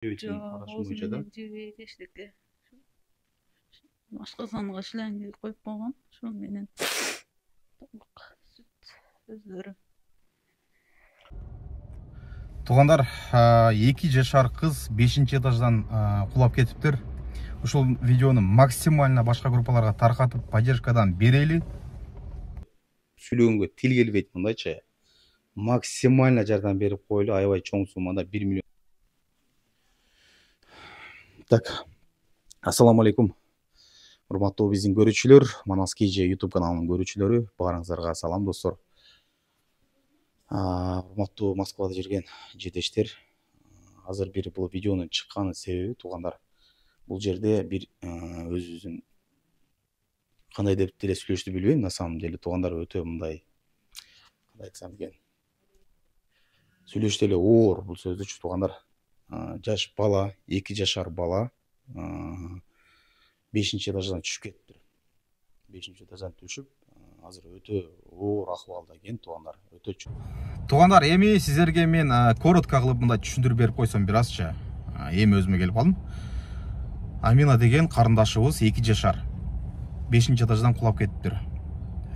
Жебетейин Жок, арашым оозу боюнча да. менен жебейт эчтеке. Ашказанга шланги коюп койгон. Ошол менен тамак, сүт өздөрү. Туғандар, 2 жашар қыз 5-ші этаждан құлап кетіптір. Ушул видеоны максимально башка группаларга таркатып, поддержкадан берели. Сүйлөгөнгө тил келбейт мындайча. Максимально жардам берип коелу, аябай чоң суммада 1 миллион. Так. Ассаламу алейкум. Урматтуу биздин көрүүчүлөр, Манас KJ YouTube каналынын көрүүчүлөрү, баарыңыздарга салам достор. Урматтуу Москвада жүрген жетештер, азыр бир бул видеонун чыкканын себеби туугандар. Бул жерде бир өзүбүздүн кандай деп деле сүйлөштү билбейм, на самом деле туугандар өтө мындай кандай айтсам экен. Сүйлөштү эле оор бул сөздүчү туугандар. Жаш бала, 2 жашар бала 5-ші этаждан түшүп кетиптир. 5-ші этаждан түшүп, азыр өтө оор акыбалда экен туугандар. Өтө чоң. Туғандар, эми сиздерге мен коротко кылып мындай түшүндүрүп берип койсом бир азча. Эми өзүмө келип калдым. Амина деген карындашыбыз 2 жашар. 5-ші этаждан кулап кетиптир.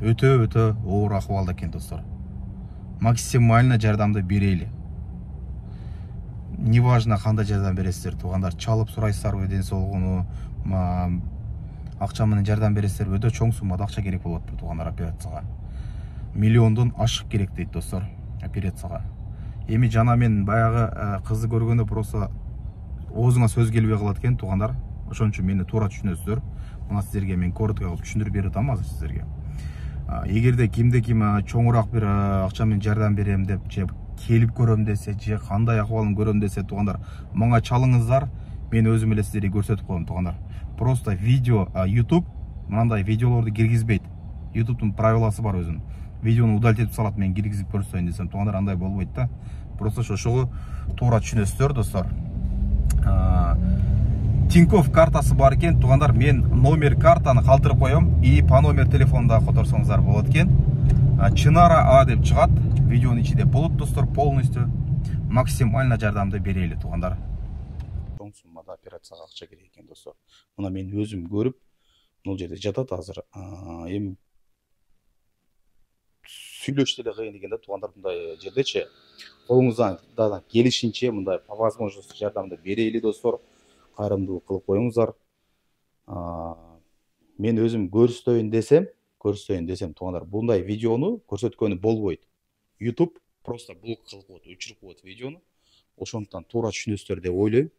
Өтө оор акыбалда экен достор. Максимально жардамды берели. Неважно кандай жардам бересиздер, туугандар, чалып сурайсыздарбы, ден соолугуну, акча менен жардам бересиздер, өтө чоң суммада акча керек болот туугандар операцияга. Миллиондон ашык керек дейт достор операцияга. Эми жана мен баягы кызды көргөндө просто оозуңа сөз келбей калат экен туугандар. Ошон үчүн мени туура түшүнөсүздөр. Мына сиздерге мен коротко кылып түшүндүрүп берип атам азыр сиздерге. Эгерде кимде ким чоңураак бир акча менен жардам берем деп же келип көрөм десе, же кандай акыбалын көрөм десе туугандар, мага чалыңыздар, мен өзүм эле сиздерге көрсөтүп коем туугандар. Просто видео YouTube мындай видеолорду киргизбейт. YouTube'дун правиласы бар өзүнүн. Видеону удалить етіп салат, мен киргизип көрсөйүн десем, туугандар андай болбойт да. Просто ошого туура түшүнөсүздөр достор. Тинькофф картасы бар экен туугандар, мен номер картаны калтырып коем, и по номер телефонда которсоңуздар болот экен. Чынара А деп чыгат, видеонун ичинде болот достор, полностью максимально жардамды берели туугандар. Чоң суммада операцияга акча керек экен достор. Мына мен өзүм көрүп, бул жерде жатат азыр. Эми сүйлөштү эле кыйын экен да туугандар, мындай жердечи колуңуздан келишинче мындай по возможности жардамды берели достор. Кайрымдуулук кылып коюңуздар. Мен өзүм көрсөтөйүн десем туугандар, мындай видеону көрсөткөнү болбойт. YouTube просто блок кылып коет, өчүрүп коет видеону. Ошондуктан туура түшүнөсүздөр деп ойлойм.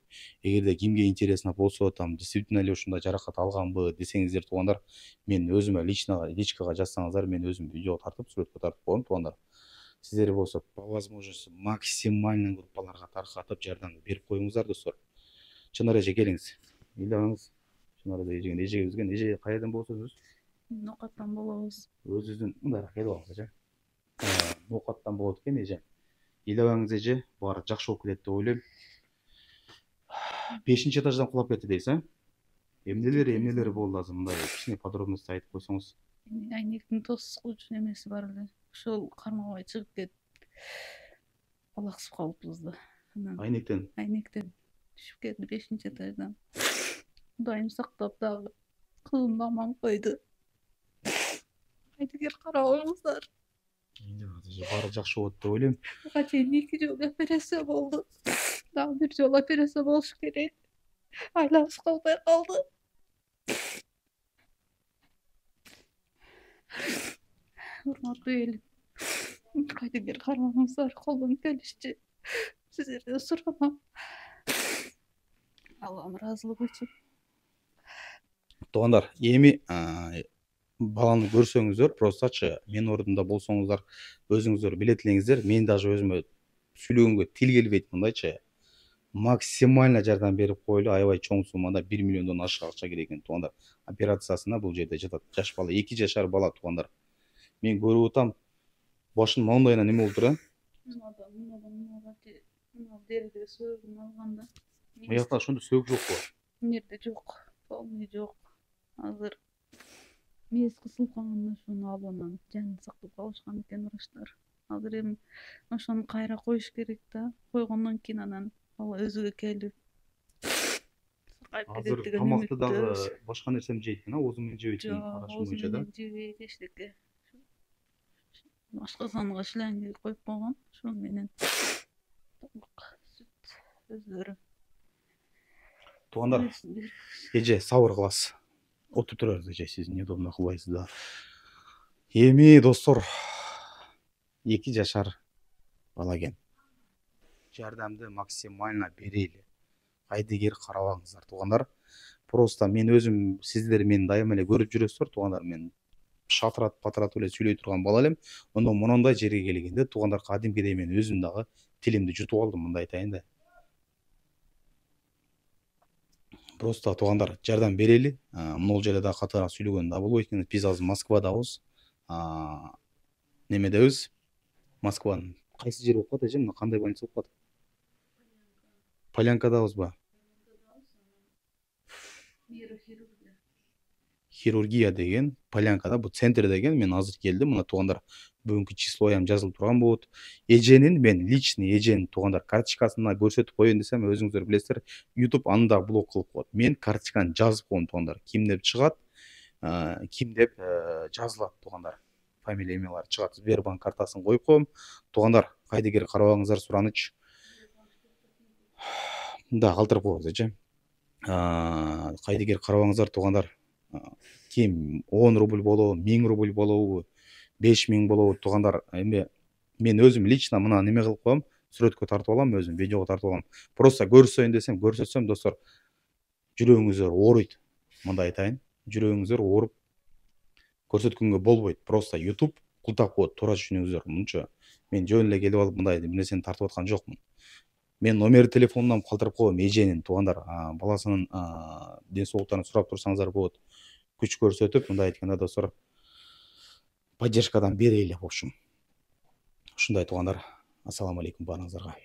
Эгерде кимге интересно болсо, там действительно эле ушундай жаракат алганбы десеңиздер туугандар, мен өзүмө личкага жазсаңыздар, мен өзүм видео тартып, сүрөткө тартып коем туугандар. Сиздер болсо по возможности максимально группаларга таркатып жардам берип коюңуздар достор. Чынар эже келиңиз. Ыйлаңыз. Чынар эже бизге эже кайерден болосуз? Нокаттан болобуз. Өзүңүздүн мындай келип алыңыз эже. Нокаттан болот экен эже. Ыйлабаңыз эже, баары жакшы болуп кетет деп ойлойм. 5-ші этаждан кулап кетти дейсиз, эмнелери болду азыр, мындай кичине подробность айтып койсоңуз. Айнектин тоскуч немеси бар эле. Ошол кармабай чыгып кетип алаксып калыппыз да. Айнектен түшүп кетти 5-ші этаждан. Кудайым сактап дагы кызымды аман койду. Кайдыгер карабаңыздар. Баары жакшы болот деп ойлойм. Буга чейин 2 жолу операция болду. Дагы бир жолу операция болуш керек. Айлабыз калбай калды. Урматтуу элим, кайдыгер карабаңыздар, колдон келишчи сиздерден суранам. Аллам ыраазылык үчүн. Туугандар, эми баланы көрсөңүздөр, простачы мен ордунда болсоңуздар, өзүңүздөр билет элеңиздер. Мен даже өзүмө сүйлөгөнгө тил келбейт мындайчы. Максимально жардам берип коелу, аябай чоң суммада 1 миллиондон ашык акча керек экен туугандар. Операциясына бул жерде жатат жаш бала, 2 жашар бала туугандар. Мен көрүп атам, башын мондайына неме болуп тур, Мына дереге сөөгүн алганда. Мыякта ошондо сөөгү жокпу? Эмнеде жок, полный жок. Азыр мээс кысылганда ошону алып анан жанын сактап калышкан экен врачтар. Азыр эми ошону кайра коюш керек да. Койгондон кийин анан бала өзүгө келип кайтып азыр кетет деген тамакты дагы үмүттөбүз. башка нерсени жейт экен, оозу менен жебейт экен, Жок, карашым оозу боюнча да. менен жебейт эчтеке. Ашказанга шланги коюп койгон, ошо менен тамак, сүт өздөрү. Туугандар, эже сабыр кыласыз. Отуруп турабыз эже, сиз неудобно кылбайсыз да. Эми достор, 2 жашар бала экен. Жардамды максимально берели. Кайдыгер карабаңыздар туугандар. Просто мен өзүм, сиздер мени дайыма эле көрүп жүрөсүздөр туугандар. Мен шатырат эле сүйлөй турган бала элем. Мондай жерге келгенде туугандар, кадимкидей мен өзүм дагы тилимди жутуп алдым, мындай айтайын да. Просто туугандар, жардам берели. Могул жерде дагы катуураак сүйлөгөн да болбойт экен. Биз азыр Москвадабыз. Немедебиз? Москванын кайсы жери болуп калат эже? Кандай больница болуп калат? Полянкадабызбы? Хирургия деген Полянкада, бу центр деген. Мен азыр келдим. Мына туугандар, бүгүнкү числоям жазылып турган болот. Эженин, мен личный эженин туугандар карточкасына көрсөтүп коеюн десем, өзүңүздөр билесиздер, YouTube аны да блок кылып коет. Мен карточканы жазып койдум туугандар. Ким деп чыгат, ким деп жазылат туугандар. Фамилия, эмелер чыгат. Сбербанк картасын коюп коем. Туугандар, кайдыгер карабаңыздар, сураныч. Да, калтырып коебуз эже. Кайдыгер карабаңыздар туугандар. Ким 10 рубль болобу, 1000 рубль болобу, 5000 болобу туугандар. Эми мен өзүм лично мына неме кылып коем, сүрөткө тартып алам, өзүм видеого тартып алам. Просто көрсөйүн десем, көрсөтсөм достор, жүрөгүңүздөр ооруйт. Мындай айтайын, жүрөгүңүздөр ооруп көрсөткөнгө болбойт. Просто YouTube култап коет, туура түшүнүңүздөр. Мынча мен жөн эле келип алып мындай нерсени тартып аткан жокмун. Мен номер телефонунан калтырып коем эженин туугандар. Баласынын ден соолуктарын сурап турсаңыздар болот. Күч көрсөтүп, мындай айтканда достор, поддержкадан берели в общем. Ушундай туугандар. Ассаламу алейкум баарыңыздарга.